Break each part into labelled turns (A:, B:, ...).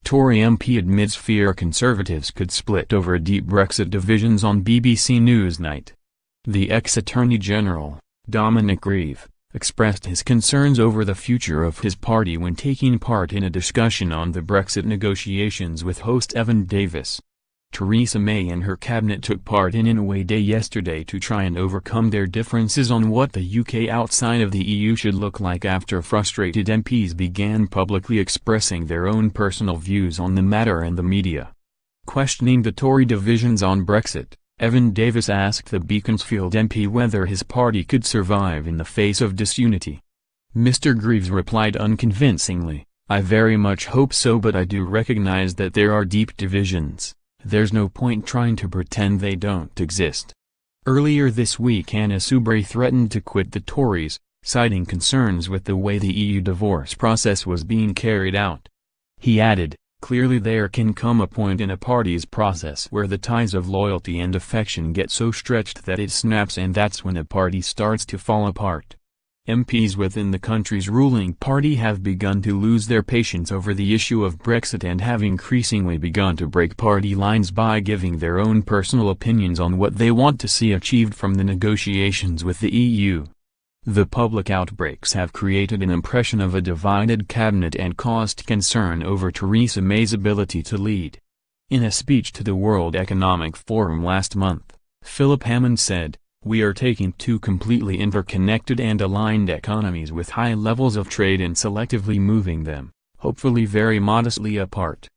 A: Tory MP admits fear Conservatives could split over deep Brexit divisions on BBC Newsnight. The ex-Attorney General, Dominic Grieve, expressed his concerns over the future of his party when taking part in a discussion on the Brexit negotiations with host Evan Davis. Theresa May and her cabinet took part in an away day yesterday to try and overcome their differences on what the UK outside of the EU should look like after frustrated MPs began publicly expressing their own personal views on the matter and the media. Questioning the Tory divisions on Brexit, Evan Davis asked the Beaconsfield MP whether his party could survive in the face of disunity. Mr. Grieves replied unconvincingly, "I very much hope so, but I do recognize that there are deep divisions. There's no point trying to pretend they don't exist." Earlier this week Anna Soubry threatened to quit the Tories, citing concerns with the way the EU divorce process was being carried out. He added, "Clearly there can come a point in a party's process where the ties of loyalty and affection get so stretched that it snaps, and that's when a party starts to fall apart." MPs within the country's ruling party have begun to lose their patience over the issue of Brexit and have increasingly begun to break party lines by giving their own personal opinions on what they want to see achieved from the negotiations with the EU. The public outbreaks have created an impression of a divided cabinet and caused concern over Theresa May's ability to lead. In a speech to the World Economic Forum last month, Philip Hammond said, "We are taking two completely interconnected and aligned economies with high levels of trade and selectively moving them, hopefully very modestly, apart."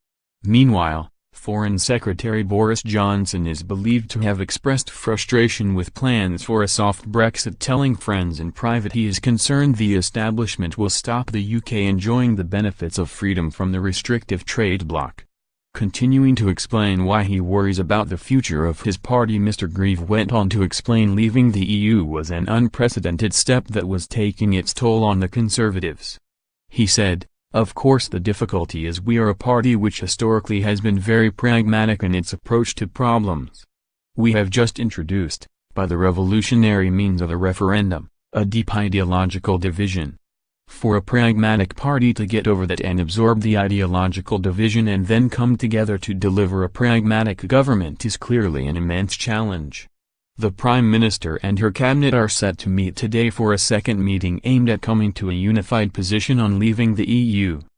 A: Meanwhile, Foreign Secretary Boris Johnson is believed to have expressed frustration with plans for a soft Brexit, telling friends in private he is concerned the establishment will stop the UK enjoying the benefits of freedom from the restrictive trade bloc. Continuing to explain why he worries about the future of his party, Mr. Grieve went on to explain leaving the EU was an unprecedented step that was taking its toll on the Conservatives. He said, "Of course the difficulty is we are a party which historically has been very pragmatic in its approach to problems. We have just introduced, by the revolutionary means of a referendum, a deep ideological division. For a pragmatic party to get over that and absorb the ideological division and then come together to deliver a pragmatic government is clearly an immense challenge." The Prime Minister and her cabinet are set to meet today for a second meeting aimed at coming to a unified position on leaving the EU.